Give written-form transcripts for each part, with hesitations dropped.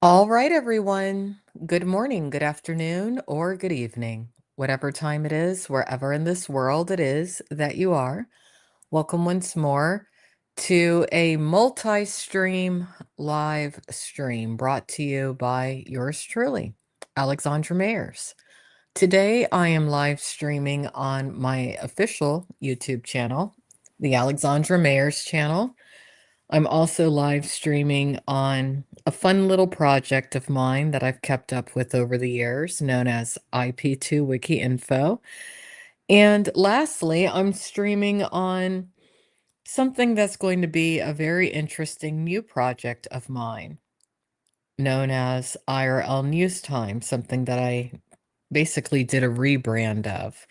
All right, everyone. Good morning, good afternoon, or good evening. Whatever time it is, wherever in this world it is that you are. Welcome once more to a multi stream live stream brought to you by yours truly, Alexandra Mayers. Today, I am live streaming on my official YouTube channel, the Alexandra Mayers channel. I'm also live streaming on a fun little project of mine that I've kept up with over the years, known as IP2 Wiki Info. And lastly, I'm streaming on something that's going to be a very interesting new project of mine, known as IRL News Time, something that I basically did a rebrand of.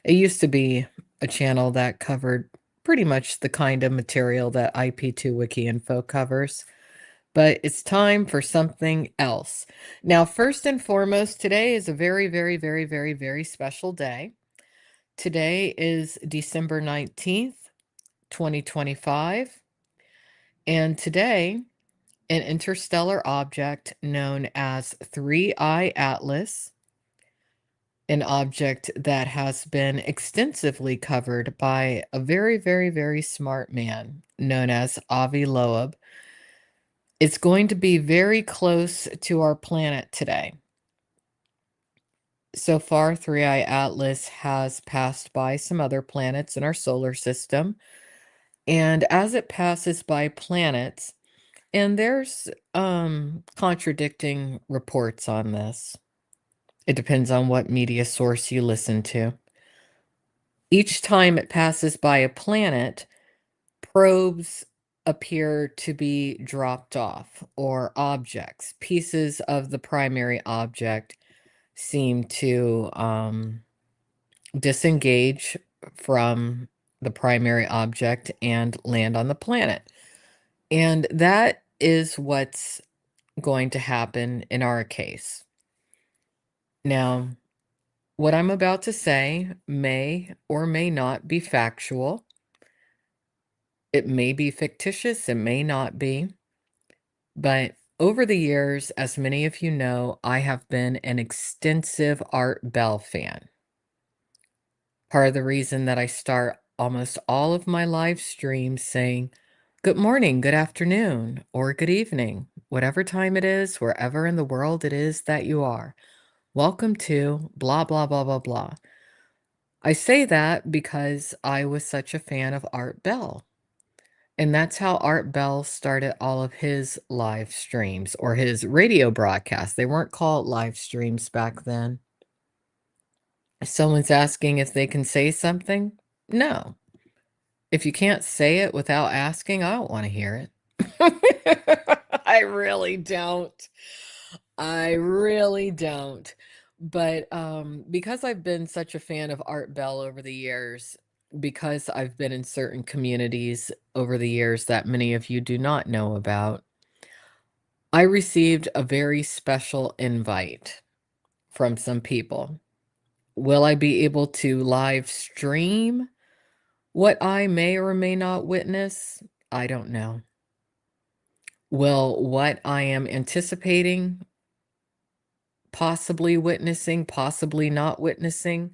It used to be a channel that covered pretty much the kind of material that IP2 Wiki Info covers, but it's time for something else. Now, first and foremost, today is a very, very, very, very, very special day. Today is December 19th, 2025, and today, an interstellar object known as 3I Atlas, an object that has been extensively covered by a very, very, very smart man known as Avi Loeb. It's going to be very close to our planet today. So far, 3I Atlas has passed by some other planets in our solar system. And as it passes by planets, and there's contradicting reports on this. It depends on what media source you listen to. Each time it passes by a planet, probes appear to be dropped off, or objects, pieces of the primary object seem to disengage from the primary object and land on the planet. And that is what's going to happen in our case. Now, what I'm about to say may or may not be factual. It may be fictitious, it may not be. But over the years, as many of you know, I have been an extensive Art Bell fan. Part of the reason that I start almost all of my live streams saying, good morning, good afternoon, or good evening, whatever time it is, wherever in the world it is that you are. Welcome to blah, blah, blah, blah, blah. I say that because I was such a fan of Art Bell. And that's how Art Bell started all of his live streams or his radio broadcasts. They weren't called live streams back then. If someone's asking if they can say something, no. If you can't say it without asking, I don't want to hear it. I really don't. I really don't. But because I've been such a fan of Art Bell over the years, because I've been in certain communities over the years that many of you do not know about, I received a very special invite from some people. Will I be able to live stream what I may or may not witness? I don't know. Will what I am anticipating, possibly witnessing, possibly not witnessing,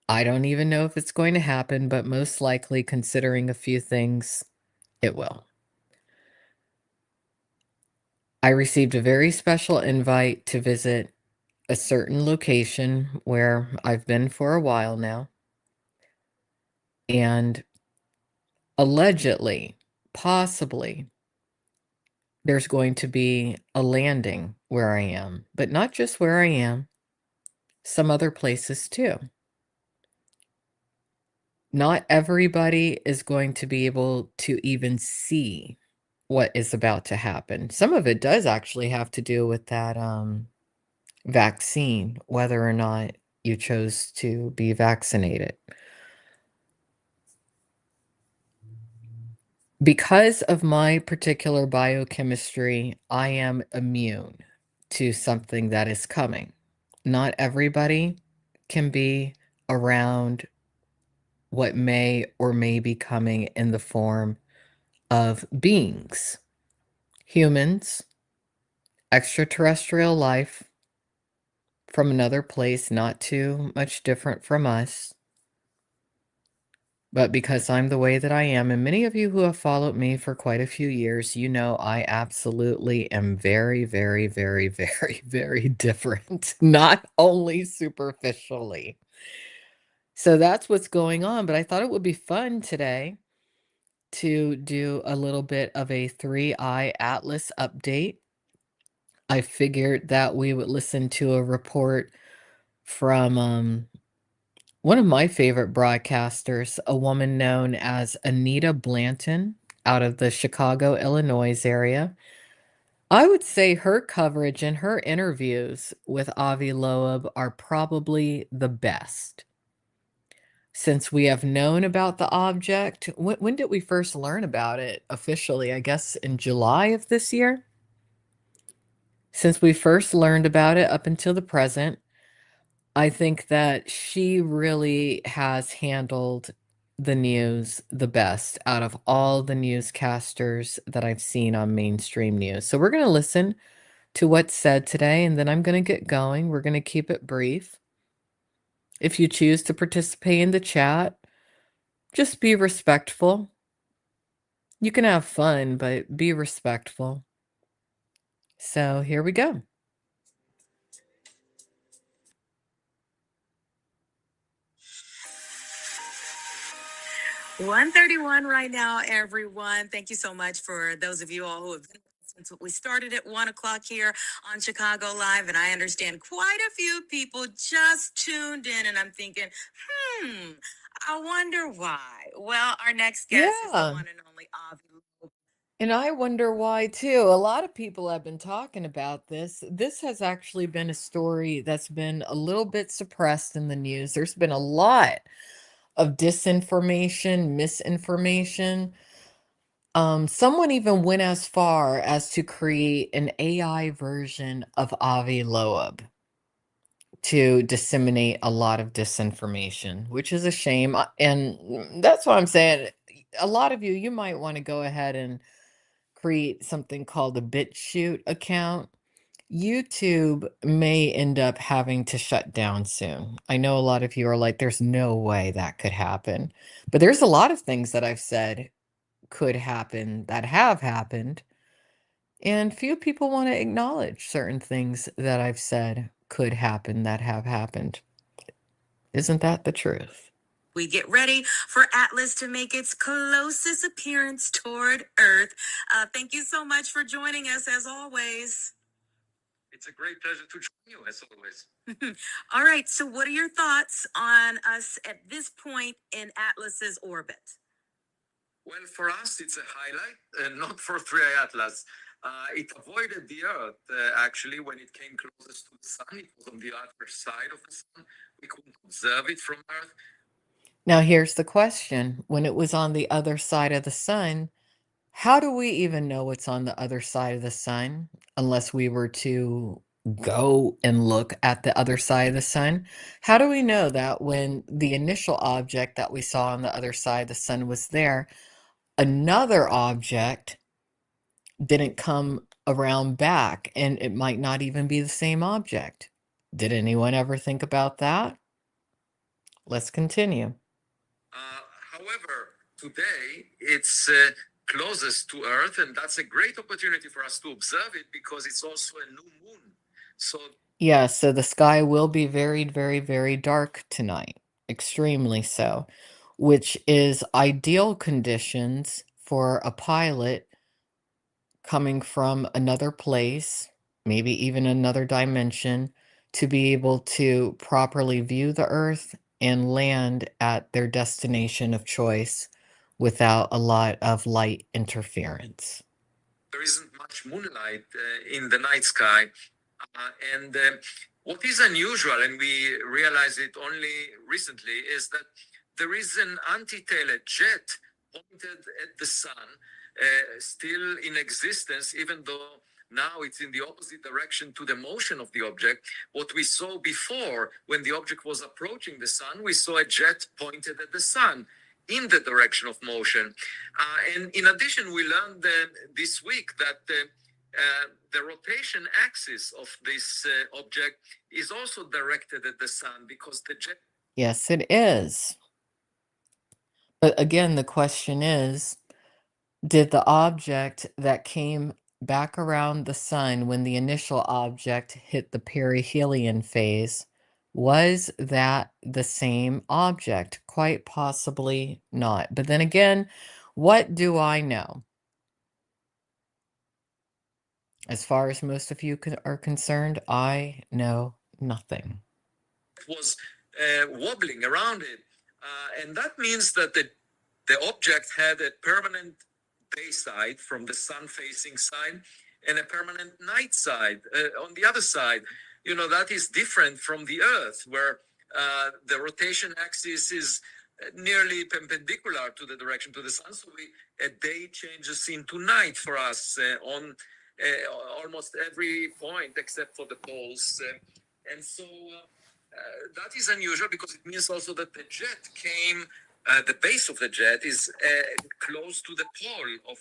I don't even know if it's going to happen, but most likely, considering a few things, it will. I received a very special invite to visit a certain location where I've been for a while now. And allegedly, possibly, there's going to be a landing where I am, but not just where I am, some other places too. Not everybody is going to be able to even see what is about to happen. Some of it does actually have to do with that vaccine, whether or not you chose to be vaccinated. Because of my particular biochemistry, I am immune to something that is coming. Not everybody can be around what may or may be coming in the form of beings, humans, extraterrestrial life from another place, not too much different from us. But because I'm the way that I am, and many of you who have followed me for quite a few years, you know I absolutely am very, very, very, very, very different, not only superficially. So that's what's going on, but I thought it would be fun today to do a little bit of a three-eye atlas update. I figured that we would listen to a report from one of my favorite broadcasters, a woman known as Anita Blanton out of the Chicago, Illinois area. I would say her coverage and her interviews with Avi Loeb are probably the best. Since we have known about the object, when did we first learn about it officially? I guess in July of this year? Since we first learned about it up until the present, I think that she really has handled the news the best out of all the newscasters that I've seen on mainstream news. So we're going to listen to what's said today, and then I'm going to get going. We're going to keep it brief. If you choose to participate in the chat, just be respectful. You can have fun, but be respectful. So here we go. 1:31 right now, everyone. Thank you so much for those of you all who have been since we started at 1 o'clock here on Chicago Live. And I understand quite a few people just tuned in, and I'm thinking, I wonder why. Well, our next guest is the Yeah. one and only Avi. And I wonder why too. A lot of people have been talking about this. This has actually been a story that's been a little bit suppressed in the news. There's been a lot of disinformation, misinformation. Someone even went as far as to create an AI version of Avi Loeb to disseminate a lot of disinformation, which is a shame. And that's what I'm saying. A lot of you, you might want to go ahead and create something called a BitChute account. YouTube may end up having to shut down soon. I know a lot of you are like, there's no way that could happen. But there's a lot of things that I've said could happen that have happened. And few people want to acknowledge certain things that I've said could happen that have happened. Isn't that the truth? We get ready for Atlas to make its closest appearance toward Earth. Thank you so much for joining us as always. It's a great pleasure to join you as always. All right, so what are your thoughts on us at this point in Atlas's orbit? Well, for us, it's a highlight, not for 3i Atlas. It avoided the Earth, actually, when it came closest to the Sun. It was on the other side of the Sun. We couldn't observe it from Earth. Now, here's the question. When it was on the other side of the sun, how do we even know what's on the other side of the sun unless we were to go and look at the other side of the sun? How do we know that when the initial object that we saw on the other side of the sun was there, another object didn't come around back and it might not even be the same object? Did anyone ever think about that? Let's continue. However, today it's closest to Earth, and that's a great opportunity for us to observe it because it's also a new moon. So Yeah, so the sky will be very, very, very dark tonight, extremely so, which is ideal conditions for a pilot coming from another place, maybe even another dimension, to be able to properly view the Earth and land at their destination of choice without a lot of light interference. there isn't much moonlight in the night sky. And what is unusual, and we realized it only recently, is that there is an anti-tail, a jet pointed at the sun, still in existence, even though now it's in the opposite direction to the motion of the object. What we saw before, when the object was approaching the sun, we saw a jet pointed at the sun in the direction of motion. And in addition, we learned this week that The rotation axis of this object is also directed at the sun because the jet. Yes, it is. But again, the question is, did the object that came back around the sun when the initial object hit the perihelion phase, was that the same object? Quite possibly not. But then again, what do I know? As far as most of you are concerned, I know nothing. Was wobbling around it. And that means that the object had a permanent day side from the sun facing side and a permanent night side on the other side. You know, that is different from the Earth, where the rotation axis is nearly perpendicular to the direction to the sun. So a day changes into night for us on almost every point except for the poles. And so that is unusual because it means also that the jet came, the base of the jet is close to the pole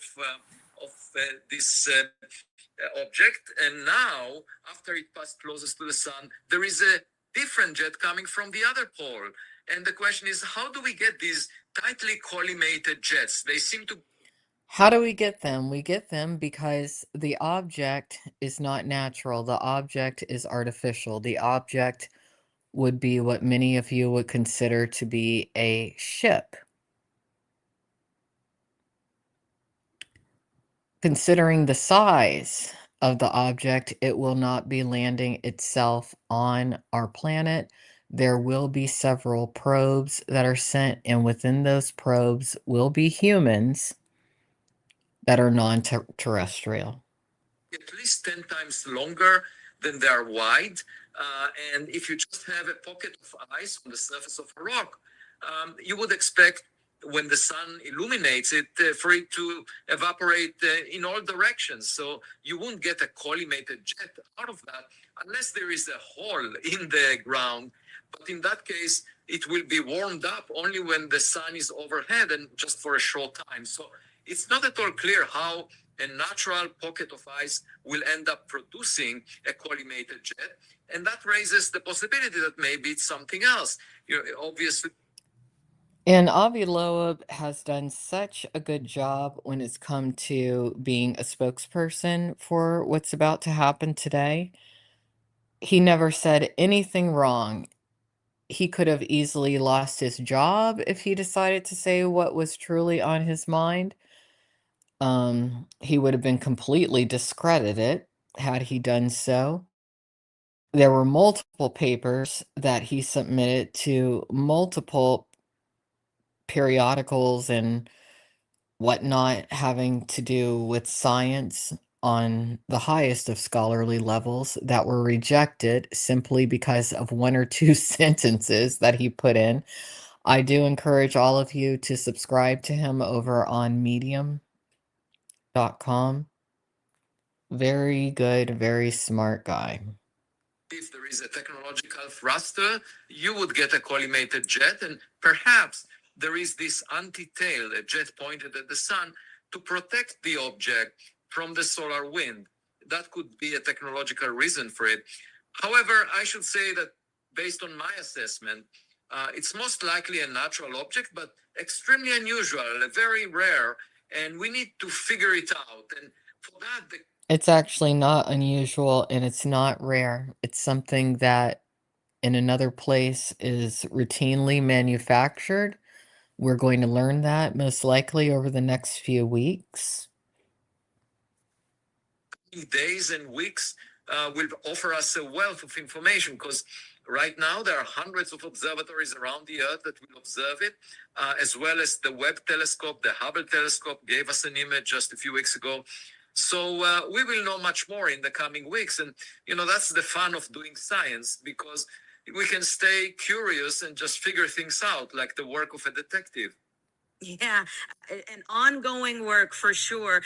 of this object. And now, after it passed closest to the sun, there is a different jet coming from the other pole. And the question is, how do we get these tightly collimated jets? They seem to. How do we get them? We get them because the object is not natural. The object is artificial. The object would be what many of you would consider to be a ship. Considering the size of the object, it will not be landing itself on our planet. There will be several probes that are sent, and within those probes will be humans that are non-terrestrial. At least 10 times longer than they are wide. And if you just have a pocket of ice on the surface of a rock, you would expect when the sun illuminates it for it to evaporate in all directions. So you won't get a collimated jet out of that unless there is a hole in the ground. But in that case, it will be warmed up only when the sun is overhead and just for a short time. So it's not at all clear how a natural pocket of ice will end up producing a collimated jet. And that raises the possibility that maybe it's something else. Obviously. And Avi Loeb has done such a good job when it's come to being a spokesperson for what's about to happen today. He never said anything wrong. He could have easily lost his job if he decided to say what was truly on his mind. He would have been completely discredited had he done so. There were multiple papers that he submitted to multiple periodicals and whatnot having to do with science on the highest of scholarly levels that were rejected simply because of one or two sentences that he put in. I do encourage all of you to subscribe to him over on medium.com. Very good, very smart guy. If there is a technological thruster, you would get a collimated jet, and perhaps there is this anti-tail, a jet pointed at the sun, to protect the object from the solar wind. That could be a technological reason for it. However, I should say that based on my assessment, it's most likely a natural object, but extremely unusual, very rare, and we need to figure it out. And for that, It's actually not unusual and it's not rare. It's something that in another place is routinely manufactured. We're going to learn that most likely over the next few weeks. days and weeks will offer us a wealth of information because right now there are hundreds of observatories around the earth that will observe it, as well as the Webb telescope. The Hubble telescope gave us an image just a few weeks ago. So we will know much more in the coming weeks. And, that's the fun of doing science because we can stay curious and just figure things out like the work of a detective. Yeah, an ongoing work for sure.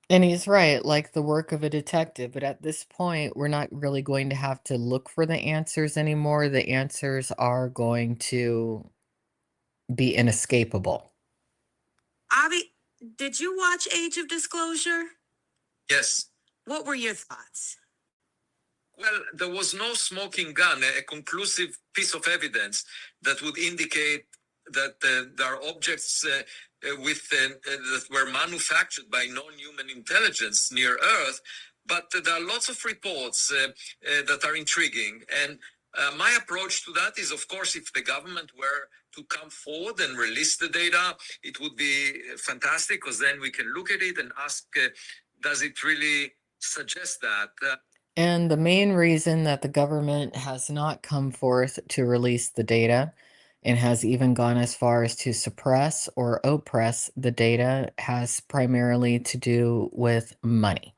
And he's right, like the work of a detective. But at this point, we're not really going to have to look for the answers anymore. The answers are going to be inescapable. Avi, did you watch Age of Disclosure? Yes. What were your thoughts? Well, there was no smoking gun, a conclusive piece of evidence that would indicate that there are objects that were manufactured by non-human intelligence near Earth. But there are lots of reports that are intriguing. And my approach to that is, of course, if the government were to come forward and release the data, it would be fantastic, because then we can look at it and ask, does it really suggest that? And the main reason that the government has not come forth to release the data and has even gone as far as to suppress or oppress the data has primarily to do with money.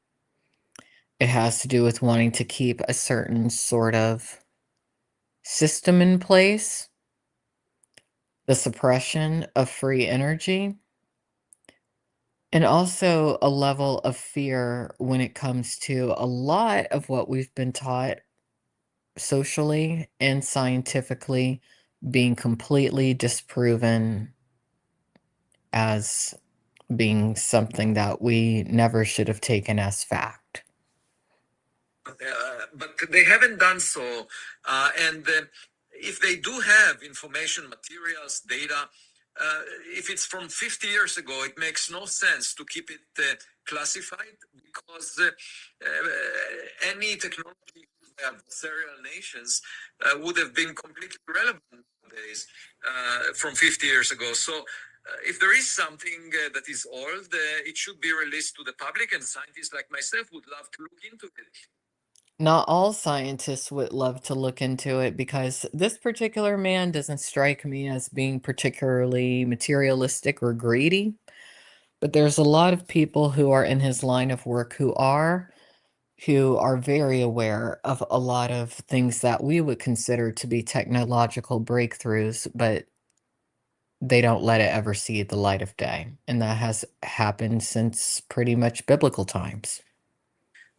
It has to do with wanting to keep a certain sort of system in place, the suppression of free energy, and also a level of fear when it comes to a lot of what we've been taught socially and scientifically being completely disproven as being something that we never should have taken as fact. But they haven't done so. And if they do have information, materials, data, if it's from 50 years ago, it makes no sense to keep it classified, because any technology by adversarial nations would have been completely irrelevant nowadays from 50 years ago. So if there is something that is old, it should be released to the public, and scientists like myself would love to look into it. Not all scientists would love to look into it because this particular man doesn't strike me as being particularly materialistic or greedy. But there's a lot of people who are in his line of work who are very aware of a lot of things that we would consider to be technological breakthroughs, but they don't let it ever see the light of day. And that has happened since pretty much biblical times.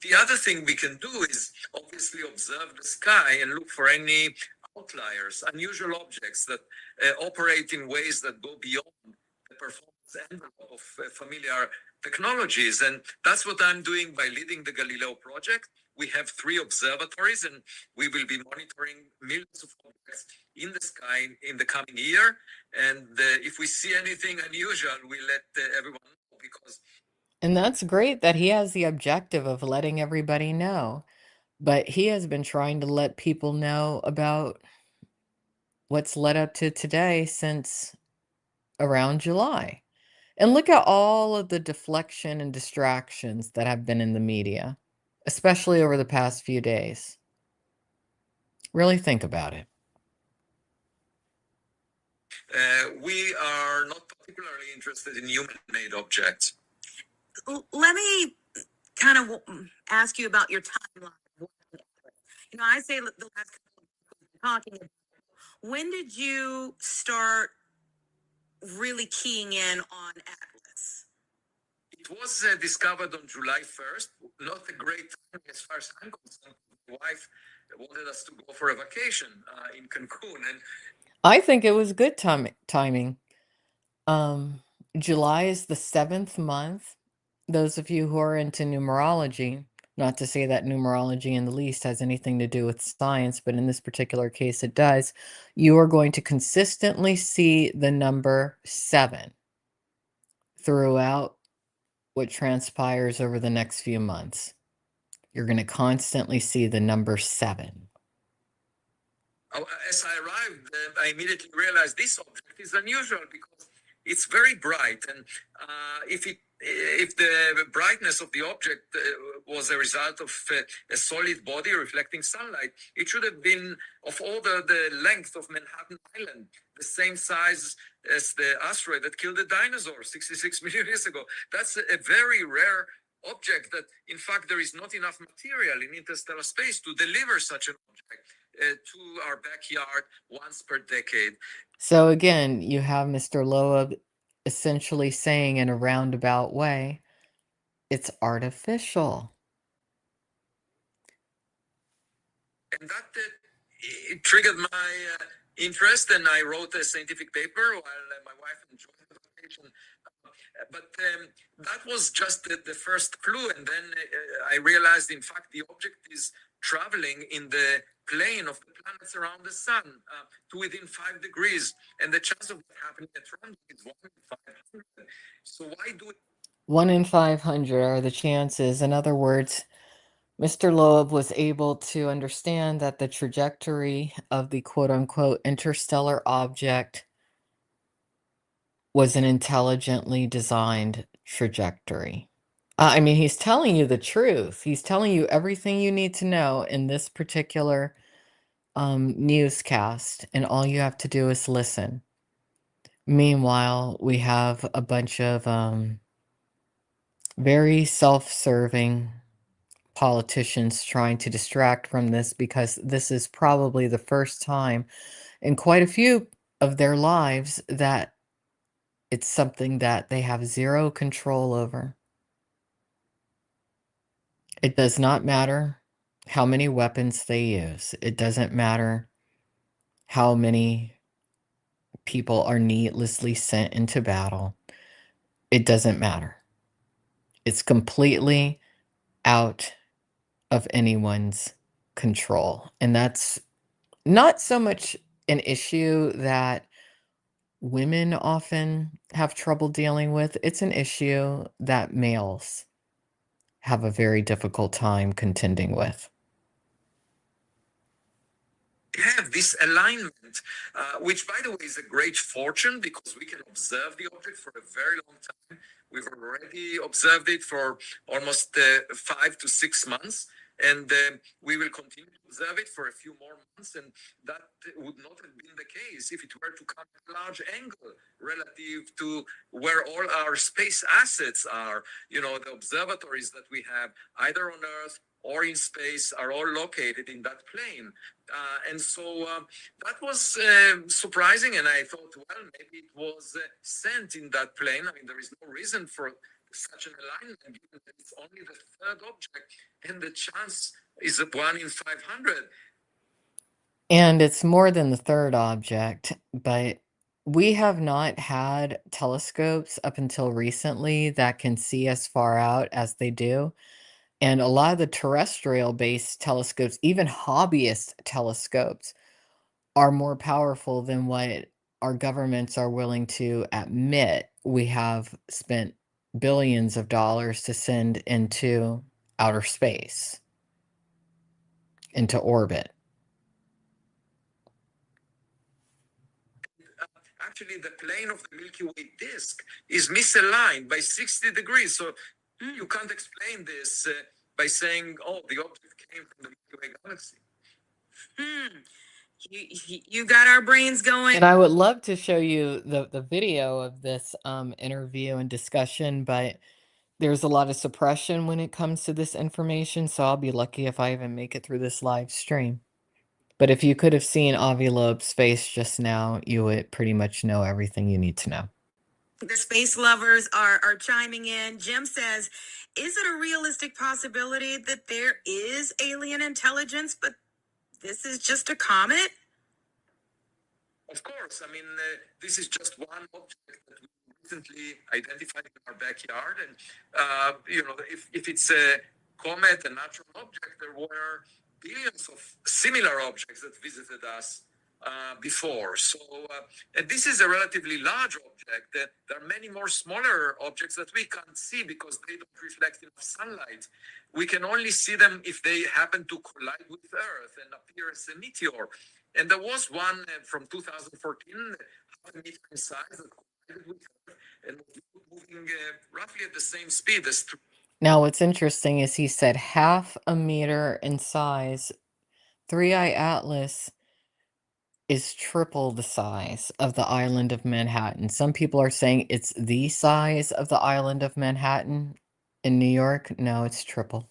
The other thing we can do is obviously observe the sky and look for any outliers, unusual objects that operate in ways that go beyond the performance envelope of familiar technologies. And that's what I'm doing by leading the Galileo project. We have 3 observatories, and we will be monitoring millions of objects in the sky in the coming year. And if we see anything unusual, we let everyone know, because And that's great that he has the objective of letting everybody know. But he has been trying to let people know about what's led up to today since around July. And look at all of the deflection and distractions that have been in the media, especially over the past few days. Really think about it. we are not particularly interested in human-made objects. Let me kind of ask you about your timeline. I say the last couple of weeks we've been talking about, when did you start really keying in on Atlas? It was discovered on July 1st. Not a great time as far as I'm concerned. My wife wanted us to go for a vacation in Cancun, and I think it was good timing. Um, July is the 7th month. Those of you who are into numerology, not to say that numerology in the least has anything to do with science, but in this particular case it does, you are going to consistently see the number 7 throughout what transpires over the next few months. You're going to constantly see the number 7. as I arrived, I immediately realized this object is unusual because it's very bright, and if the brightness of the object was a result of a solid body reflecting sunlight, it should have been of order the length of Manhattan Island, the same size as the asteroid that killed the dinosaurs 66 million years ago. That's a very rare object that, in fact, there is not enough material in interstellar space to deliver such an object to our backyard once per decade. So again, you have Mr. Loeb essentially saying in a roundabout way, it's artificial. And that it triggered my interest, and I wrote a scientific paper while my wife enjoyed the vacation. But that was just the first clue. And then I realized, in fact, the object is traveling in the plane of the planets around the sun to within 5 degrees. And the chance of that happening at random is 1 in 500. So why do it? 1 in 500 are the chances. In other words, Mr. Loeb was able to understand that the trajectory of the quote unquote interstellar object was an intelligently designed trajectory. I mean, he's telling you the truth. He's telling you everything you need to know in this particular newscast, and all you have to do is listen. Meanwhile, we have a bunch of very self-serving politicians trying to distract from this because this is probably the first time in quite a few of their lives that it's something that they have zero control over. It does not matter how many weapons they use. It doesn't matter how many people are needlessly sent into battle. It doesn't matter. It's completely out of anyone's control. And that's not so much an issue that women often have trouble dealing with. It's an issue that males have a very difficult time contending with. Have this alignment, which, by the way, is a great fortune because we can observe the object for a very long time. We've already observed it for almost 5 to 6 months, and we will continue to observe it for a few more months. And that would not have been the case if it were to come at a large angle relative to where all our space assets are. You know, the observatories that we have, either on Earth or in space, are all located in that plane. And so that was surprising, and I thought, well, maybe it was sent in that plane. I mean, there is no reason for such an alignment, given that it's only the third object, and the chance is 1 in 500. And it's more than the third object, but we have not had telescopes up until recently that can see as far out as they do. And a lot of the terrestrial-based telescopes, even hobbyist telescopes, are more powerful than what our governments are willing to admit. We have spent billions of dollars to send into outer space, into orbit. Actually, the plane of the Milky Way disk is misaligned by 60 degrees. So you can't explain this by saying, oh, the object came from the Milky Way galaxy. You got our brains going. And I would love to show you the video of this interview and discussion, but there's a lot of suppression when it comes to this information, so I'll be lucky if I even make it through this live stream. But if you could have seen Avi Loeb's face just now, you would pretty much know everything you need to know. The space lovers are chiming in. Jim says, is it a realistic possibility that there is alien intelligence, but this is just a comet? Of course. I mean, this is just one object that we recently identified in our backyard. And, you know, if it's a comet, a natural object, there were billions of similar objects that visited us before. So, and this is a relatively large object. There are many more smaller objects that we can't see because they don't reflect enough sunlight. We can only see them if they happen to collide with Earth and appear as a meteor. And there was one from 2014, half a meter in size, that collided with Earth and was moving roughly at the same speed as. Now, what's interesting is he said half a meter in size. 3i Atlas is triple the size of the island of Manhattan. Some people are saying it's the size of the island of Manhattan in New York. No, it's triple.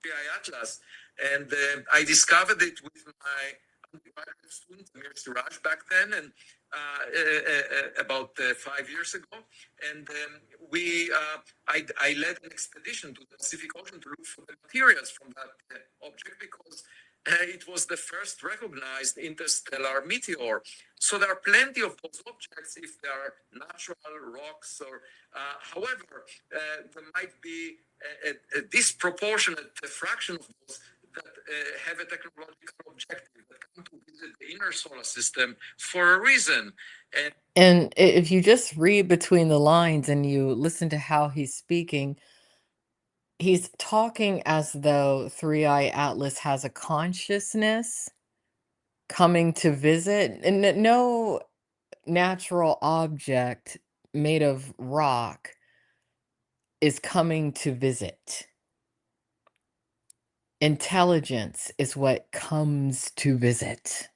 3i Atlas. And I discovered it with my undergraduate student, Amir Siraj, back then, and about 5 years ago. And I led an expedition to the Pacific Ocean to look for the materials from that object because it was the first recognized interstellar meteor. So there are plenty of those objects if they are natural rocks or, however, there might be a disproportionate fraction of those that have a technological objective that come to visit the inner solar system for a reason. And if you just read between the lines and you listen to how he's speaking, he's talking as though Three Eye Atlas has a consciousness coming to visit, and no natural object made of rock is coming to visit. Intelligence is what comes to visit.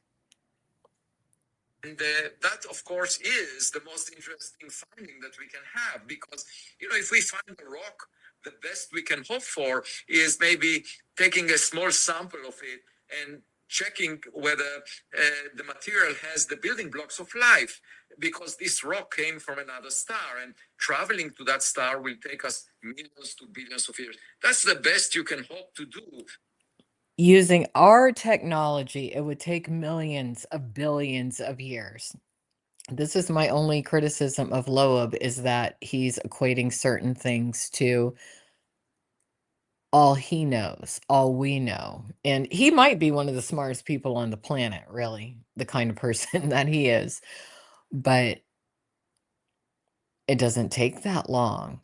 And that, of course, is the most interesting finding that we can have because, if we find a rock, the best we can hope for is maybe taking a small sample of it and checking whether the material has the building blocks of life because this rock came from another star and traveling to that star will take us millions to billions of years. That's the best you can hope to do. Using our technology, it would take millions of billions of years. This is my only criticism of Loeb, is that he's equating certain things to all he knows, all we know. And he might be one of the smartest people on the planet, really, the kind of person that he is. But it doesn't take that long.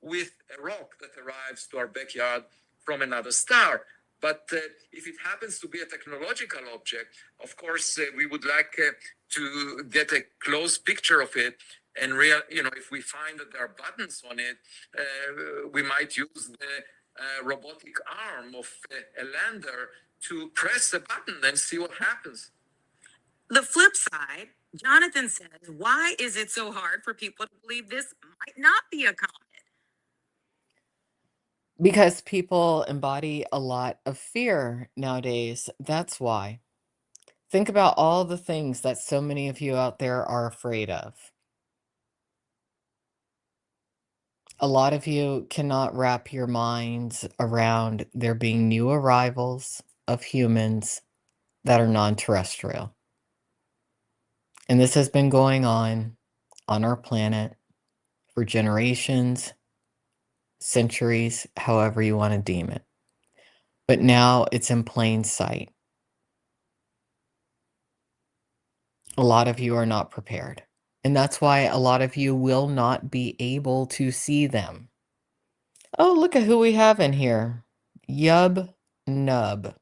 With a rock that arrives to our backyard from another star. But if it happens to be a technological object, of course, we would like to get a close picture of it. And if we find that there are buttons on it, we might use the robotic arm of a lander to press the button and see what happens. The flip side, Jonathan says, why is it so hard for people to believe this might not be a comet? Because people embody a lot of fear nowadays. That's why. Think about all the things that so many of you out there are afraid of. A lot of you cannot wrap your minds around there being new arrivals of humans that are non-terrestrial. And this has been going on our planet for generations, centuries, however you want to deem it. But now it's in plain sight. A lot of you are not prepared. And that's why a lot of you will not be able to see them. Oh, look at who we have in here. Yub Nub.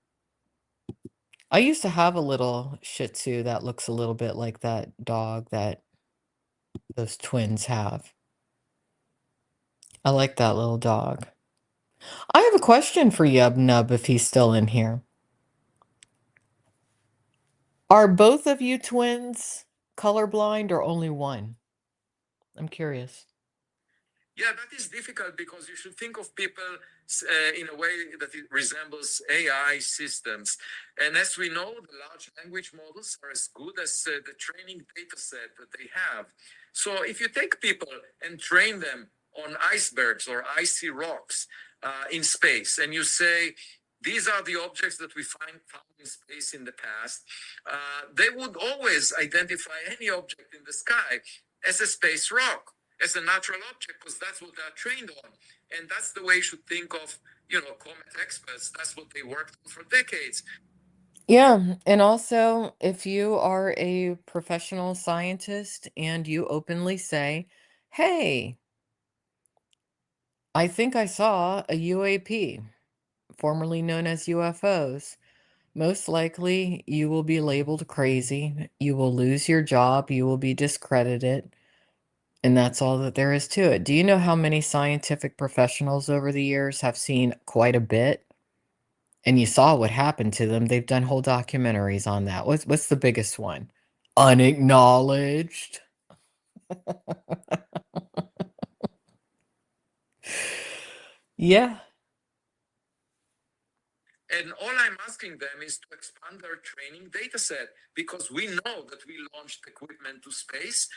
I used to have a little Shih Tzu that looks a little bit like that dog that those twins have. I like that little dog. I have a question for Yub Nub if he's still in here. Are both of you twins colorblind or only one? I'm curious. Yeah, that is difficult because you should think of people in a way that it resembles AI systems. And as we know, the large language models are as good as the training data set that they have. So if you take people and train them on icebergs or icy rocks in space, and you say, these are the objects that we found in space in the past, they would always identify any object in the sky as a space rock, as a natural object, because that's what they're trained on. And that's the way you should think of, comet experts. That's what they worked on for decades. Yeah, and also if you are a professional scientist and you openly say, hey, I think I saw a UAP, formerly known as UFOs. Most likely, you will be labeled crazy. You will lose your job. You will be discredited. And that's all that there is to it. Do you know how many scientific professionals over the years have seen quite a bit? And you saw what happened to them. They've done whole documentaries on that. What's the biggest one? Unacknowledged. Yeah. And all I'm asking them is to expand their training data set because we know that we launched equipment to space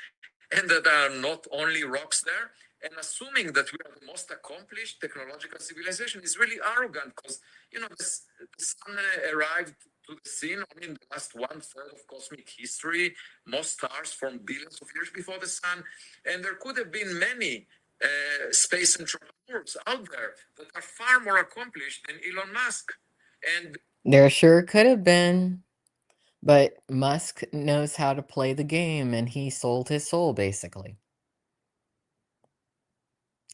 and that there are not only rocks there. And assuming that we are the most accomplished technological civilization is really arrogant because, the sun arrived to the scene only in the last one third of cosmic history. Most stars formed billions of years before the sun. And there could have been many space entrepreneurs out there that are far more accomplished than Elon Musk. And There sure could have been, but Musk knows how to play the game and he sold his soul basically.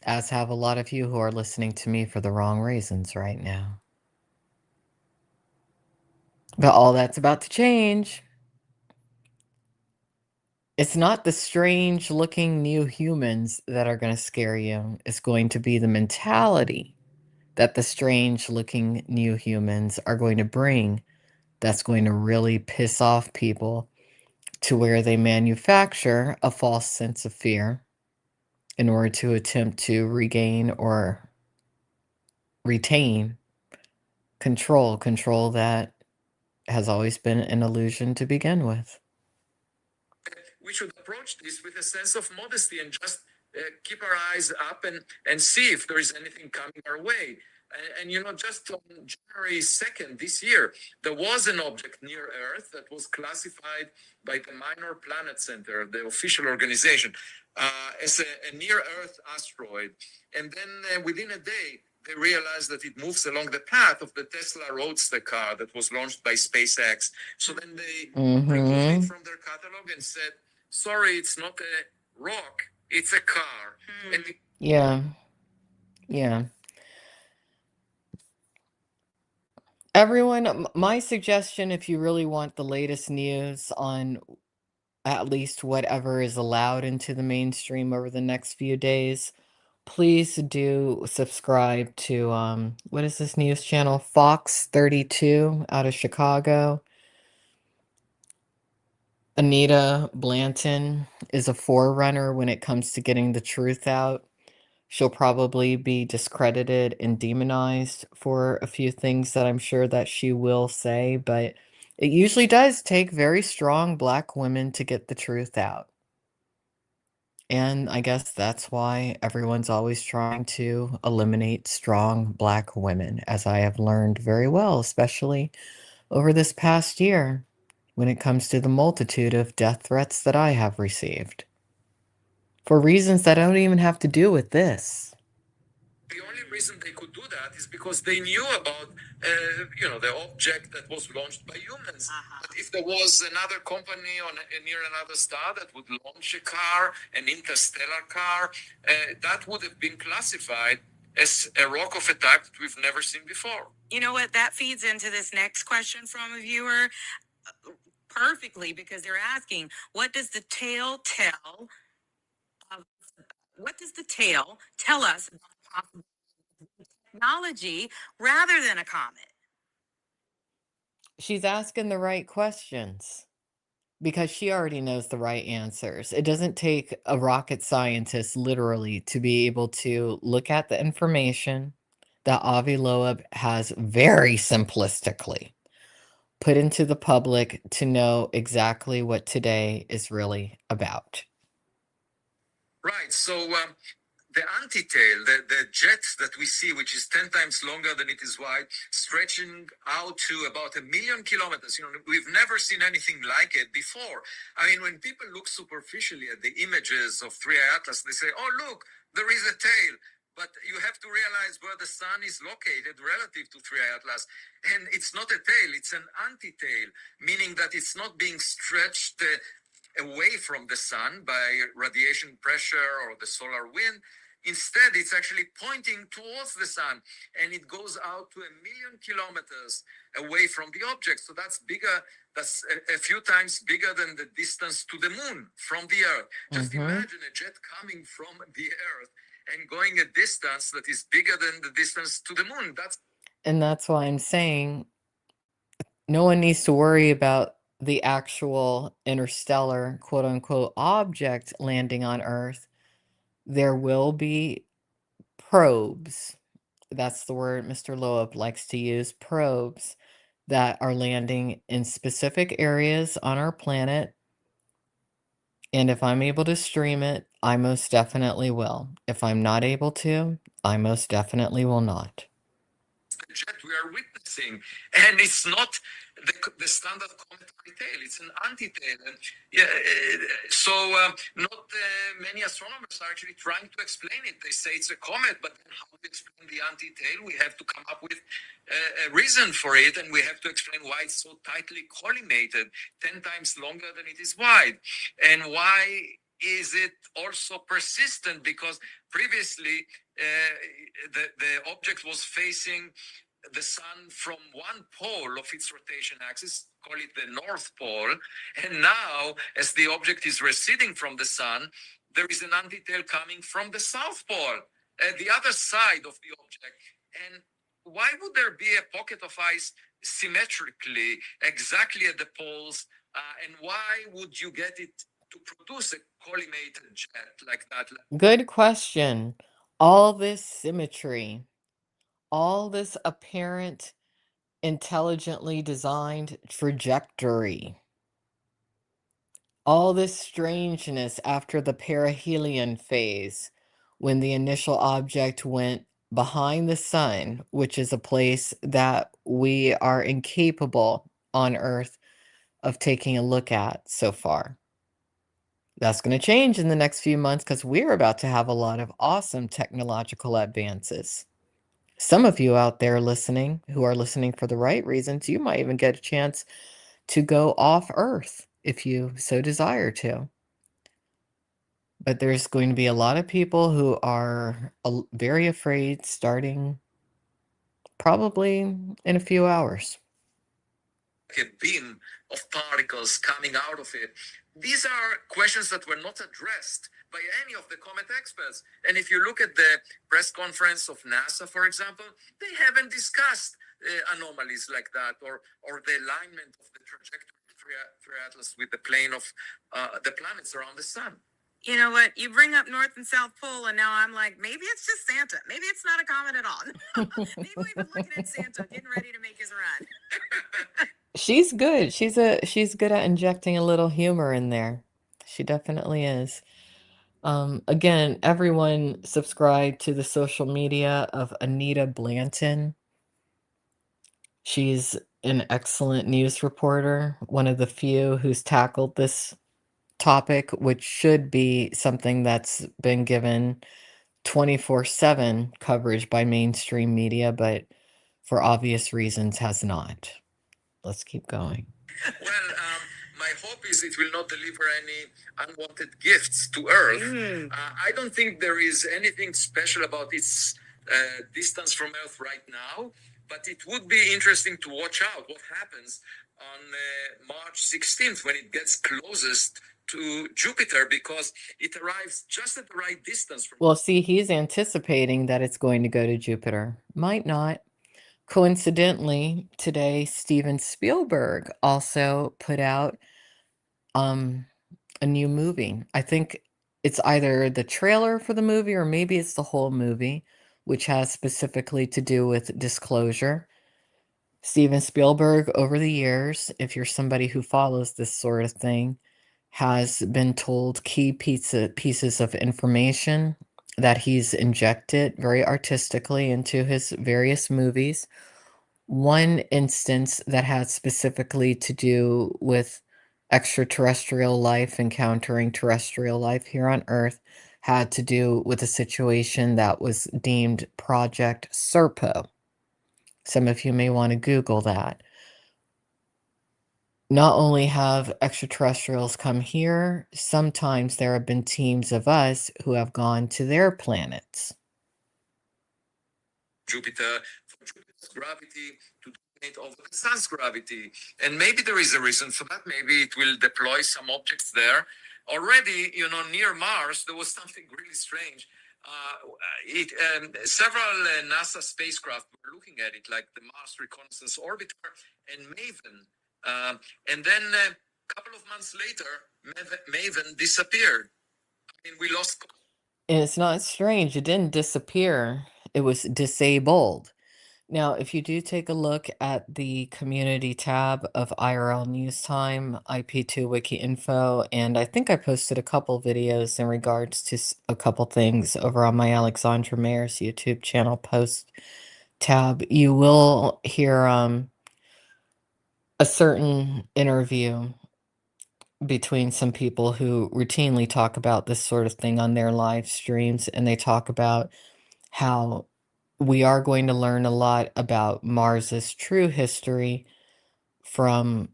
As have a lot of you who are listening to me for the wrong reasons right now. But all that's about to change. It's not the strange looking new humans that are going to scare you. It's going to be the mentality that the strange looking new humans are going to bring that's going to really piss off people to where they manufacture a false sense of fear in order to attempt to regain or retain control that has always been an illusion to begin with. we should approach this with a sense of modesty and just keep our eyes up and see if there is anything coming our way. And just on January 2nd this year, there was an object near Earth that was classified by the Minor Planet Center, the official organization, as a near Earth asteroid. And then within a day, they realized that it moves along the path of the Tesla Roadster car that was launched by SpaceX. So then they removed it from their catalog and said, sorry, it's not a rock, it's a car. And Yeah. Yeah. Everyone, my suggestion, if you really want the latest news on at least whatever is allowed into the mainstream over the next few days, please do subscribe to, what is this news channel? Fox 32 out of Chicago. Anita Blanton is a forerunner when it comes to getting the truth out. She'll probably be discredited and demonized for a few things that I'm sure that she will say, but it usually does take very strong Black women to get the truth out. And I guess that's why everyone's always trying to eliminate strong Black women, as I have learned very well, especially over this past year, when it comes to the multitude of death threats that I have received. For reasons that don't even have to do with this. the only reason they could do that is because they knew about, the object that was launched by humans. But if there was another company near another star that would launch a car, an interstellar car, that would have been classified as a rock of a type that we've never seen before. You know what? That feeds into this next question from a viewer perfectly because they're asking, what does the tale tell? What does the tale tell us about possible technology rather than a comet? She's asking the right questions because she already knows the right answers. It doesn't take a rocket scientist literally to be able to look at the information that Avi Loeb has very simplistically put into the public to know exactly what today is really about. Right. So the antitail, the jet that we see, which is 10 times longer than it is wide, stretching out to about 1,000,000 kilometers. We've never seen anything like it before. I mean, when people look superficially at the images of 3i Atlas, they say, oh, look, there is a tail. But you have to realize where the sun is located relative to 3i Atlas. And it's not a tail, it's an antitail, meaning that it's not being stretched away from the sun by radiation pressure or the solar wind. Instead, it's actually pointing towards the sun, and it goes out to 1,000,000 kilometers away from the object. So that's bigger, that's a few times bigger than the distance to the moon from the Earth. Just imagine a jet coming from the Earth and going a distance that is bigger than the distance to the moon. And that's why I'm saying no one needs to worry about the actual interstellar quote unquote object landing on Earth. There will be probes that's the word Mr. Loeb likes to use, probes that are landing in specific areas on our planet. And if I'm able to stream it, I most definitely will. If I'm not able to, I most definitely will not. The jet we are witnessing, and it's not the standard comet tail; it's an anti-tail. And yeah, not many astronomers are actually trying to explain it. They say it's a comet, but then how to explain the anti-tail? We have to come up with a reason for it, and we have to explain why it's so tightly collimated, 10 times longer than it is wide, and why is it also persistent? Because previously the object was facing the sun from one pole of its rotation axis, call it the North Pole, and now, as the object is receding from the sun, there is an antitail coming from the South Pole, the other side of the object. And why would there be a pocket of ice symmetrically, exactly at the poles, and why would you get it to produce a collimated jet like that? Good question. All this symmetry, all this apparent intelligently designed trajectory, all this strangeness after the perihelion phase, when the initial object went behind the sun, which is a place that we are incapable on Earth of taking a look at so far. That's going to change in the next few months because we're about to have a lot of awesome technological advances. Some of you out there listening, who are listening for the right reasons, you might even get a chance to go off Earth if you so desire to. But there's going to be a lot of people who are very afraid starting probably in a few hours. A beam of particles coming out of it. These are questions that were not addressed by any of the comet experts. And if you look at the press conference of NASA, for example, they haven't discussed anomalies like that, or the alignment of the trajectory of Atlas with the plane of the planets around the sun. You know what? You bring up North and South Pole, and now I'm like, maybe it's just Santa. Maybe it's not a comet at all. Maybe we've been looking at Santa getting ready to make his run. She's good. She's good at injecting a little humor in there. She definitely is. Again, everyone subscribe to the social media of Anita Blanton. She's an excellent news reporter, one of the few who's tackled this topic, which should be something that's been given 24/7 coverage by mainstream media, but for obvious reasons has not. Let's keep going. Well, my hope is it will not deliver any unwanted gifts to Earth. I don't think there is anything special about its distance from Earth right now, but it would be interesting to watch out what happens on March 16th when it gets closest to Jupiter, because it arrives just at the right distance from. Well, see, he's anticipating that it's going to go to Jupiter. Might not. Coincidentally, today Steven Spielberg also put out a new movie. I think it's either the trailer for the movie or maybe it's the whole movie, which has specifically to do with disclosure. Steven Spielberg, over the years, if you're somebody who follows this sort of thing, has been told key pieces of information that he's injected very artistically into his various movies. One instance that had specifically to do with extraterrestrial life encountering terrestrial life here on Earth had to do with a situation that was deemed Project Serpo. Some of you may want to Google that. Not only have extraterrestrials come here, sometimes there have been teams of us who have gone to their planets. Jupiter, for Jupiter's gravity to dominate over the sun's gravity. And maybe there is a reason for that. Maybe it will deploy some objects there. Already, near Mars, there was something really strange. Several NASA spacecraft were looking at it, like the Mars Reconnaissance Orbiter and MAVEN. And then a couple of months later, MAVEN disappeared. I mean, we lost. And it's not strange, it didn't disappear. It was disabled. Now, if you do take a look at the community tab of IRL News Time, IP2 Wiki Info, and I think I posted a couple videos in regards to a couple things over on my Alexandra Mayer's YouTube channel post tab, you will hear a certain interview between some people who routinely talk about this sort of thing on their live streams, and they talk about how we are going to learn a lot about Mars's true history from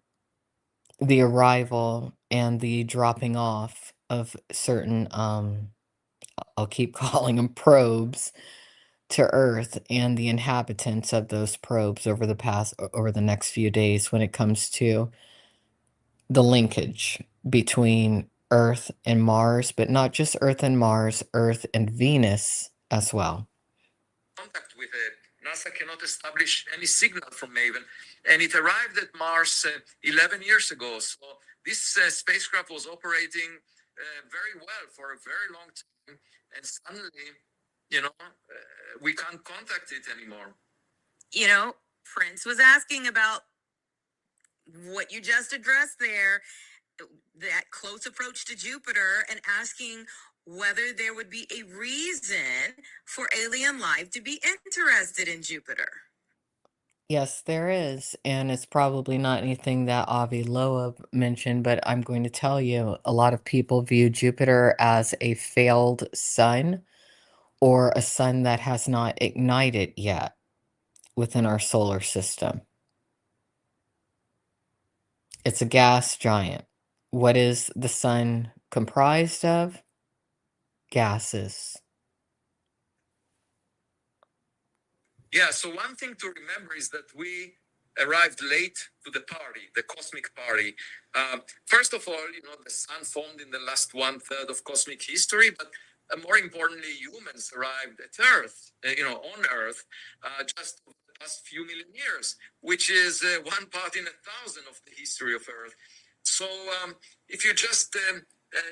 the arrival and the dropping off of certain, I'll keep calling them probes to Earth and the inhabitants of those probes over the next few days when it comes to the linkage between Earth and Mars, but not just Earth and Mars, Earth and Venus as well. Contact with it. NASA cannot establish any signal from Maven, and it arrived at Mars 11 years ago. So this spacecraft was operating very well for a very long time, and suddenly, we can't contact it anymore. Prince was asking about what you just addressed there, that close approach to Jupiter, and asking whether there would be a reason for alien life to be interested in Jupiter. Yes, there is, and it's probably not anything that Avi Loeb mentioned, but I'm going to tell you, a lot of people view Jupiter as a failed sun or a sun that has not ignited yet within our solar system. It's a gas giant. What is the sun comprised of? Gases. Yeah, so one thing to remember is that we arrived late to the party, the cosmic party. First of all, the sun formed in the last 1/3 of cosmic history, but more importantly, humans arrived at Earth, on Earth, just over the past few million years, which is one part in 1,000 of the history of Earth. So if you just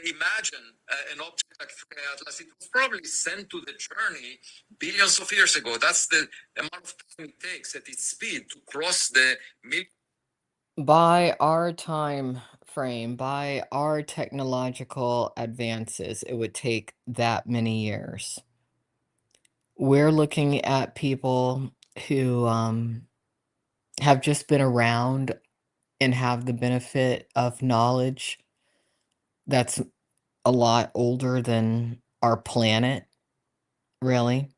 imagine an object like Atlas, it was probably sent to the journey billions of years ago. That's the amount of time it takes at its speed to cross the By our time frame, by our technological advances, it would take that many years. We're looking at people who have just been around and have the benefit of knowledge that's a lot older than our planet, really.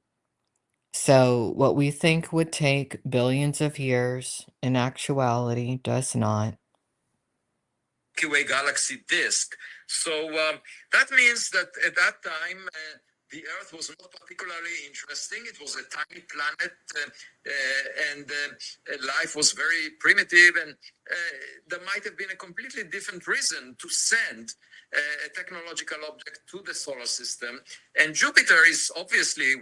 So, what we think would take billions of years, in actuality, does not. Milky Way galaxy disk. So that means that at that time, the Earth was not particularly interesting. It was a tiny planet, and life was very primitive, and there might have been a completely different reason to send a technological object to the solar system. And Jupiter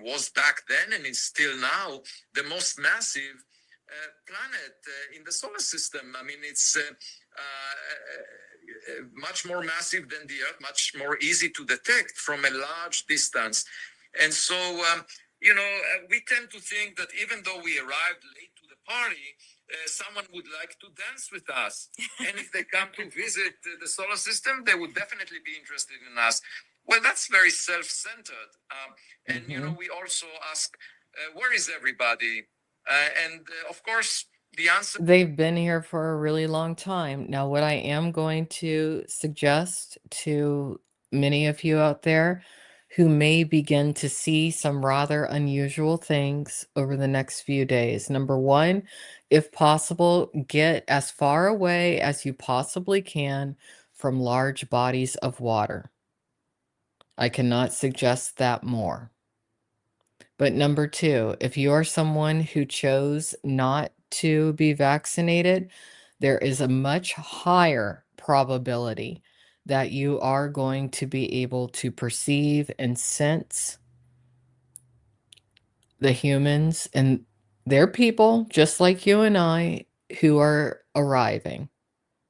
was back then and is still now the most massive planet in the solar system. I mean, it's much more massive than the Earth, much more easy to detect from a large distance. And so, we tend to think that even though we arrived late to the party, someone would like to dance with us. And if they come to visit the solar system, they would definitely be interested in us. Well, that's very self-centered. We also ask, where is everybody? Of course, the answer... They've been here for a really long time. Now, what I am going to suggest to many of you out there who may begin to see some rather unusual things over the next few days. Number one, if possible, get as far away as you possibly can from large bodies of water. I cannot suggest that more. But number two, if you are someone who chose not to be vaccinated, there is a much higher probability that you are going to be able to perceive and sense the humans and their people, just like you and I, who are arriving.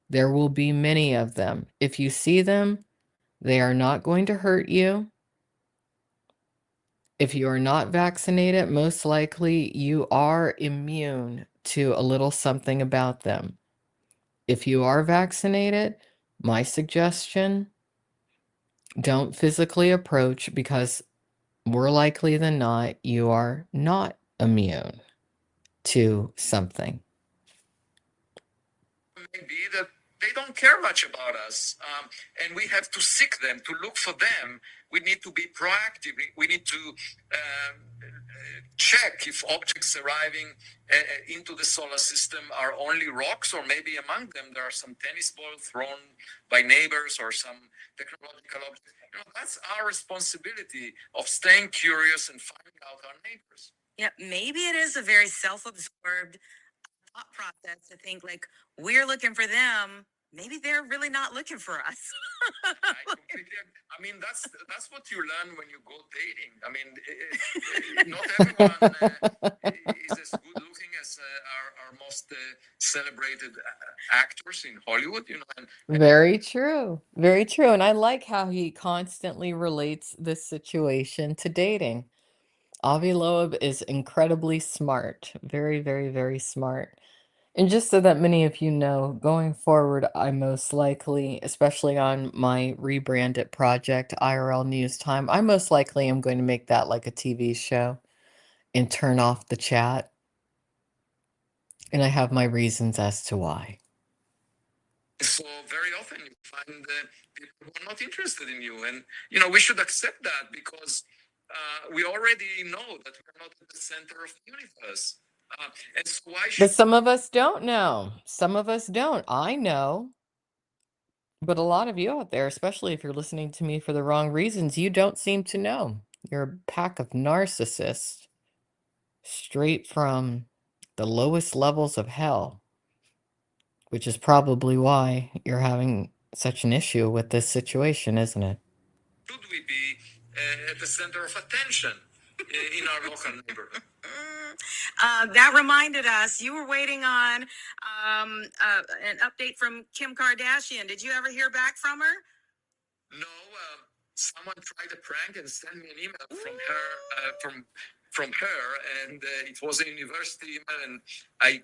There will be many of them. If you see them, they are not going to hurt you. If you are not vaccinated, most likely you are immune to a little something about them. If you are vaccinated, my suggestion, don't physically approach because more likely than not, you are not immune to something. Maybe that they don't care much about us, and we have to seek them, to look for them. We need to be proactive. We need to check if objects arriving into the solar system are only rocks, or maybe among them there are some tennis balls thrown by neighbors or some technological objects. That's our responsibility of staying curious and finding out our neighbors. Yeah, maybe it is a very self-absorbed thought process to think like we're looking for them. Maybe they're really not looking for us. I mean, that's what you learn when you go dating. I mean, not everyone is as good looking as our most celebrated actors in Hollywood. Very true. Very true. And I like how he constantly relates this situation to dating. Avi Loeb is incredibly smart. Very, very, very smart. And just so that many of you know, going forward, I most likely, especially on my rebranded project, IRL News Time, I most likely am going to make that like a TV show and turn off the chat. And I have my reasons as to why. So very often you find people who are not interested in you, and we should accept that because we already know that we're not at the center of the universe. And so why But should some of us don't know. Some of us don't. I know. But a lot of you out there, especially if you're listening to me for the wrong reasons, you don't seem to know. You're a pack of narcissists straight from the lowest levels of hell, which is probably why you're having such an issue with this situation, isn't it? should we be at the center of attention in our local neighborhood? That reminded us, you were waiting on an update from Kim Kardashian. Did you ever hear back from her? No, someone tried a prank and sent me an email from her, from her, and it was a university email, and I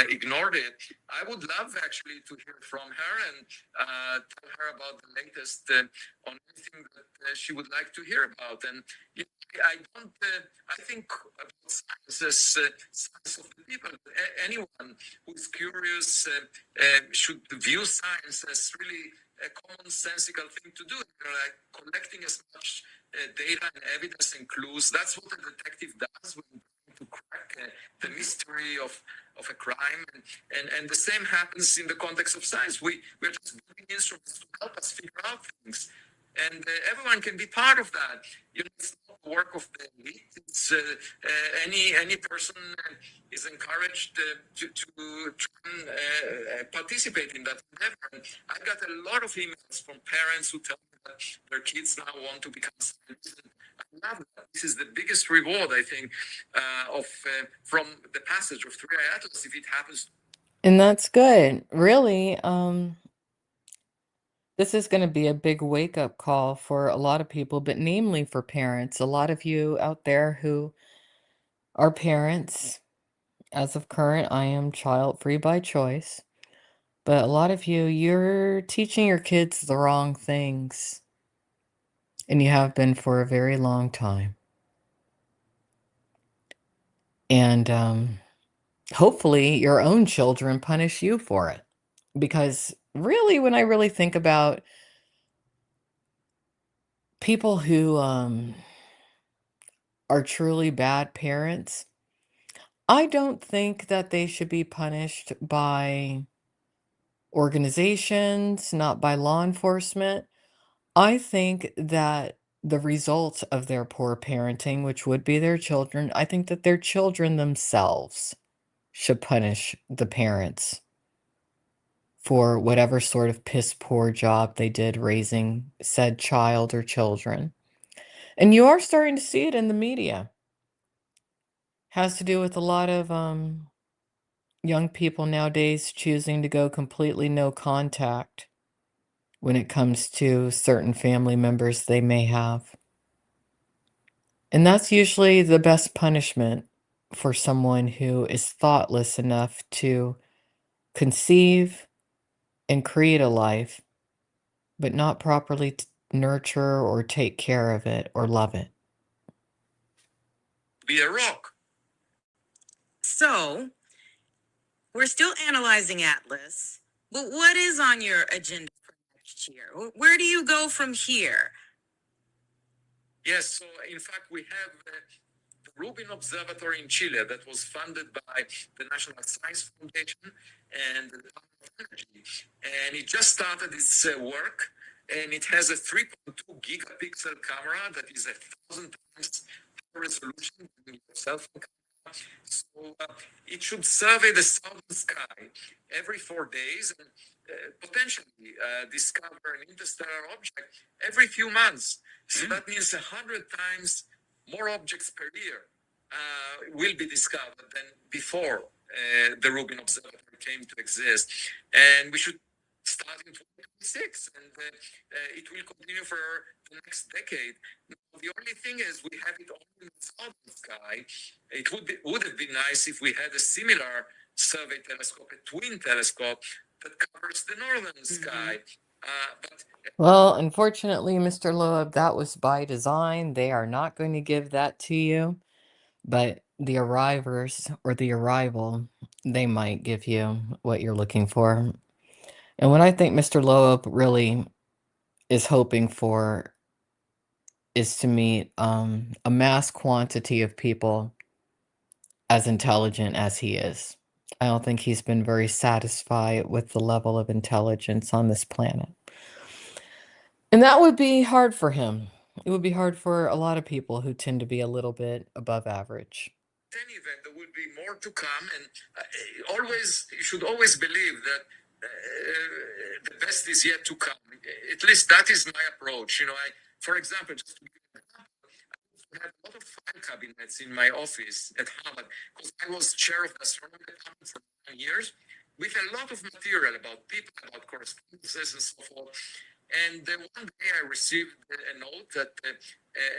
ignored it. I would love actually to hear from her and tell her about the latest on anything that she would like to hear about. And I don't. I think about science as science of the people. Anyone who's curious should view science as really a commonsensical thing to do. Like collecting as much data and evidence and clues. That's what a detective does when trying to crack the mystery of a crime. And the same happens in the context of science. We're just building instruments to help us figure out things. And everyone can be part of that. It's not the work of the elite. It's any person is encouraged to try and participate in that endeavor. And I got a lot of emails from parents who tell me that their kids now want to become scientists. I love that. This is the biggest reward, I think, from the passage of 3i Atlas, if it happens. And that's good. Really, this is going to be a big wake-up call for a lot of people, but namely for parents. A lot of you out there who are parents, as of current, I am child-free by choice. But a lot of you, you're teaching your kids the wrong things. And you have been for a very long time. And hopefully your own children punish you for it. Because really, when I really think about people who are truly bad parents, I don't think that they should be punished by organizations, not by law enforcement. I think that the result of their poor parenting, which would be their children, I think that their children themselves should punish the parents for whatever sort of piss poor job they did raising said child or children. And you are starting to see it in the media. Has to do with a lot of young people nowadays choosing to go completely no contact when it comes to certain family members they may have. And that's usually the best punishment for someone who is thoughtless enough to conceive and create a life, but not properly nurture or take care of it or love it. Be a rock. So, we're still analyzing Atlas, but what is on your agenda for next year? Where do you go from here? Yes, so in fact, we have the Rubin Observatory in Chile that was funded by the National Science Foundation and the Department of Energy. And it just started its work, and it has a 3.2 gigapixel camera that is 1,000 times higher resolution than your cell phone camera. So it should survey the southern sky every 4 days and potentially discover an interstellar object every few months. So that means 100 times more objects per year will be discovered than before the Rubin Observatory came to exist. And we should start in 2026, and it will continue for the next decade. The only thing is we have it only in the southern sky. It would have been nice if we had a similar survey telescope, a twin telescope that covers the northern sky. But Well, unfortunately, Mr. Loeb, that was by design. They are not going to give that to you, but the arrivers or the arrival, they might give you what you're looking for. And what I think Mr. Loeb really is hoping for is to meet a mass quantity of people as intelligent as he is. I don't think he's been very satisfied with the level of intelligence on this planet. And that would be hard for him. It would be hard for a lot of people who tend to be a little bit above average. any event, there will be more to come, and you should always believe that the best is yet to come. At least that is my approach. For example, just to give you an example, I had a lot of file cabinets in my office at Harvard because I was chair of the astronomy department for 9 years, with a lot of material about people, about correspondences, and so forth. And one day I received a note that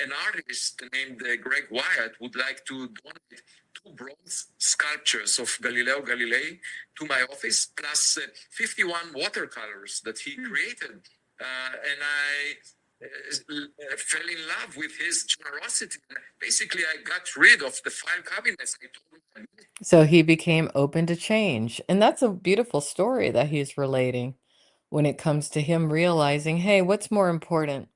an artist named Greg Wyatt would like to donate 2 bronze sculptures of Galileo Galilei to my office, plus 51 watercolors that he created. And I fell in love with his generosity. Basically, I got rid of the file cabinets. I told him. So he became open to change. And that's a beautiful story that he's relating when it comes to him realizing, hey, what's more important?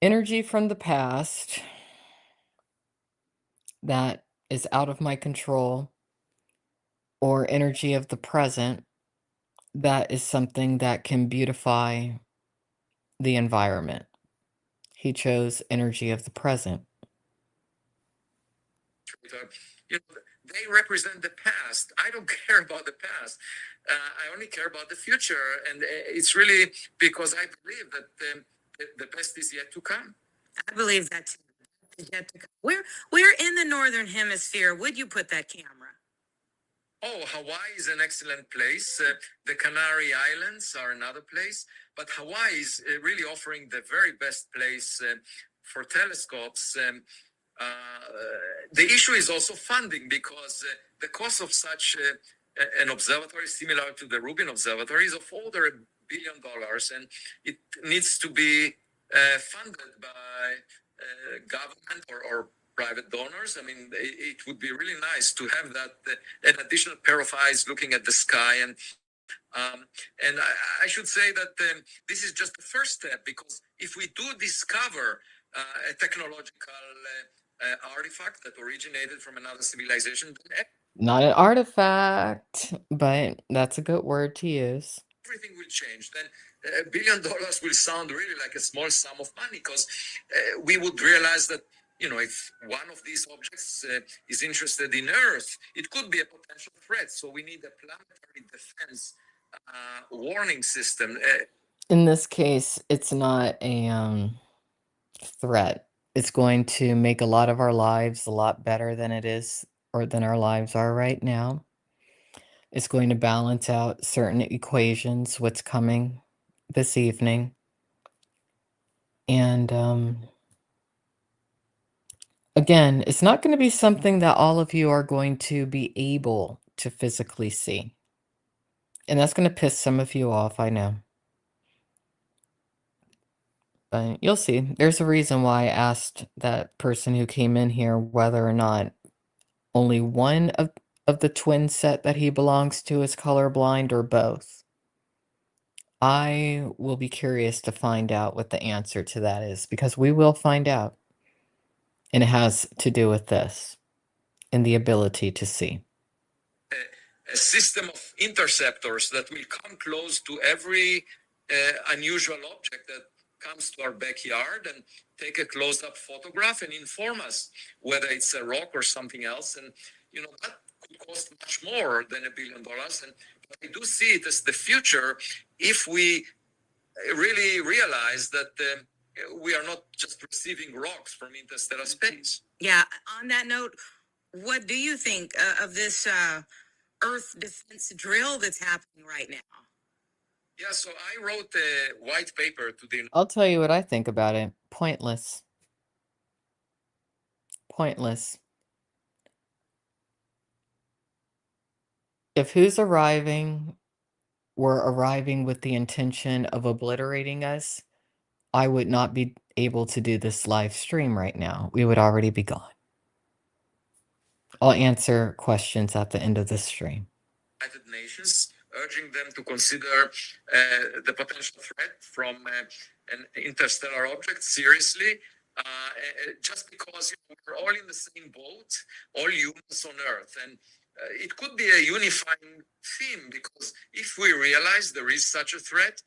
Energy from the past that is out of my control, or energy of the present that is something that can beautify the environment. He chose energy of the present. They represent the past. I don't care about the past. I only care about the future. And it's really because I believe that the best is yet to come. I believe that too. Is yet to come. Where in the northern hemisphere would you put that camera? Oh, Hawaii is an excellent place. The Canary Islands are another place. But Hawaii is really offering the very best place for telescopes. The issue is also funding, because the cost of such an observatory similar to the Rubin Observatory is of over $1 billion, and it needs to be funded by government or private donors. I mean, it would be really nice to have that an additional pair of eyes looking at the sky. And I should say that this is just the first step, because if we do discover a technological artifact that originated from another civilization, Not an artifact, but that's a good word to use. everything will change. Then $1 billion will sound really like a small sum of money, because we would realize that, if one of these objects is interested in Earth, it could be a potential threat. So we need a planetary defense warning system. In this case, it's not a threat. It's going to make a lot of our lives a lot better than it is, or than our lives are right now. It's going to balance out certain equations, what's coming this evening. And Again, it's not going to be something that all of you are going to be able to physically see. And that's going to piss some of you off, I know. But you'll see. There's a reason why I asked that person who came in here whether or not only one of the twin set that he belongs to is colorblind or both. I will be curious to find out what the answer to that is, because we will find out. And it has to do with this and the ability to see. A system of interceptors that will come close to every unusual object that comes to our backyard and take a close-up photograph and inform us whether it's a rock or something else. And that could cost much more than $1 billion. And I do see it as the future if we really realize that we are not just receiving rocks from interstellar space. Yeah. On that note, what do you think of this Earth defense drill that's happening right now? Yeah, so I wrote a white paper to the. I'll tell you what I think about it. Pointless. Pointless. If who's arriving were arriving with the intention of obliterating us, I would not be able to do this live stream right now. We would already be gone. I'll answer questions at the end of the stream. United Nations, urging them to consider the potential threat from an interstellar object seriously, just because we're all in the same boat, all humans on Earth. And it could be a unifying theme, because if we realize there is such a threat,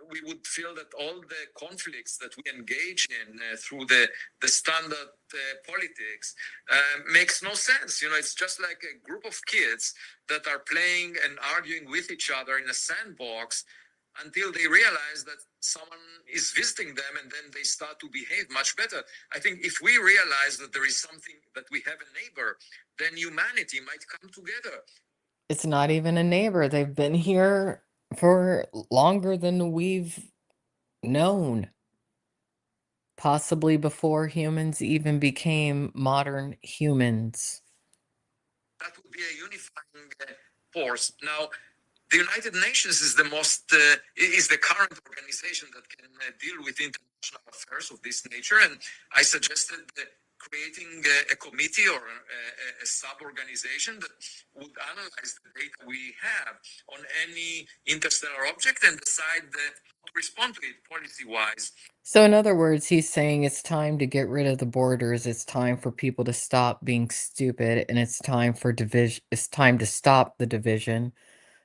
we would feel that all the conflicts that we engage in through the standard politics makes no sense. It's just like a group of kids that are playing and arguing with each other in a sandbox until they realize that someone is visiting them, and then they start to behave much better. I think if we realize that there is something, that we have a neighbor, then humanity might come together. It's not even a neighbor. They've been here for longer than we've known. Possibly before humans even became modern humans. That would be a unifying force. Now, the United Nations is the current organization that can deal with international affairs of this nature, and I suggested creating a committee or a sub-organization that would analyze the data we have on any interstellar object and decide how to respond to it policy-wise. So in other words, he's saying it's time to get rid of the borders. It's time for people to stop being stupid, and it's time for division. It's time to stop the division.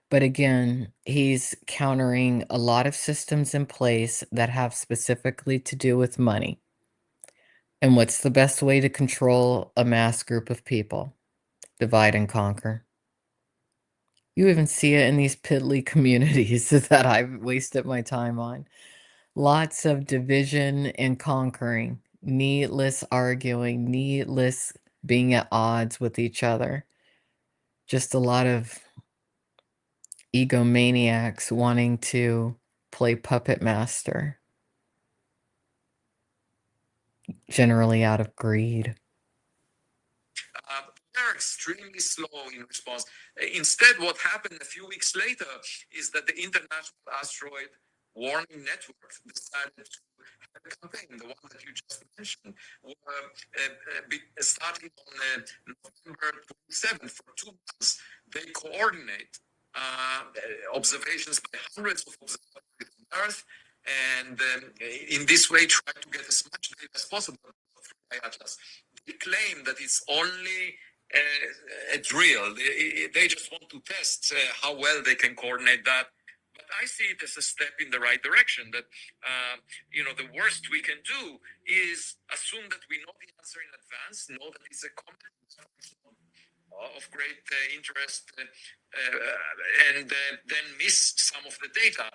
But again, he's countering a lot of systems in place that have specifically to do with money. And what's the best way to control a mass group of people? Divide and conquer. You even see it in these piddly communities that I've wasted my time on. Lots of division and conquering, needless arguing, needless being at odds with each other. Just a lot of egomaniacs wanting to play puppet master, generally out of greed. They're extremely slow in response. Instead, what happened a few weeks later is that the International Asteroid Warning Network decided to have a campaign, the one that you just mentioned, starting on November 27th. For 2 months, they coordinate observations by hundreds of observatories on Earth, and in this way try to get as much data as possible through Atlas. They claim that it's only a drill. They just want to test how well they can coordinate that. But I see it as a step in the right direction. That the worst we can do is assume that we know the answer in advance, know that it's a common of great interest, and then miss some of the data.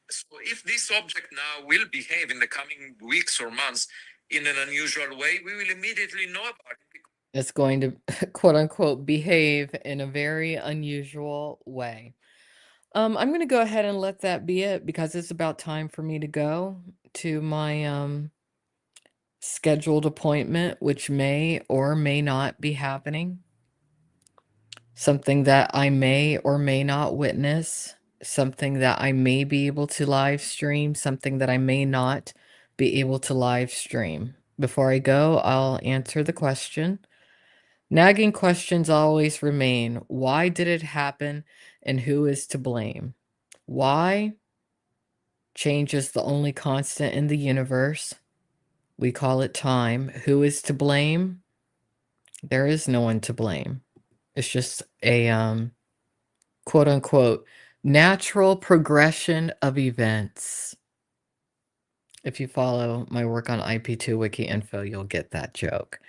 So if this object now will behave in the coming weeks or months in an unusual way, we will immediately know about it. It's going to, quote unquote, behave in a very unusual way. I'm going to go ahead and let that be it, because it's about time for me to go to my scheduled appointment, which may or may not be happening, something that I may or may not witness, something that I may be able to live stream, something that I may not be able to live stream. Before I go, I'll answer the question. Nagging questions always remain. Why did it happen and who is to blame? Why? Change is the only constant in the universe. We call it time. Who is to blame? There is no one to blame. It's just a quote unquote natural progression of events. If you follow my work on IP2 Wiki Info, you'll get that joke.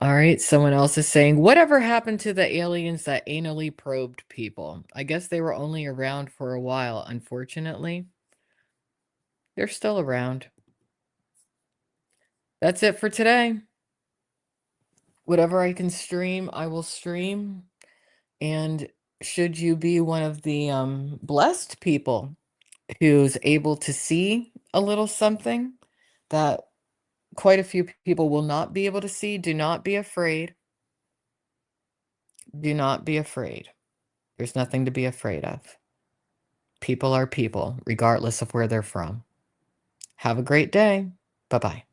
All right, someone else is saying, whatever happened to the aliens that anally probed people? I guess they were only around for a while, unfortunately. They're still around. That's it for today. Whatever I can stream, I will stream. And should you be one of the blessed people who's able to see a little something that quite a few people will not be able to see, do not be afraid. Do not be afraid. There's nothing to be afraid of. People are people, regardless of where they're from. Have a great day. Bye-bye.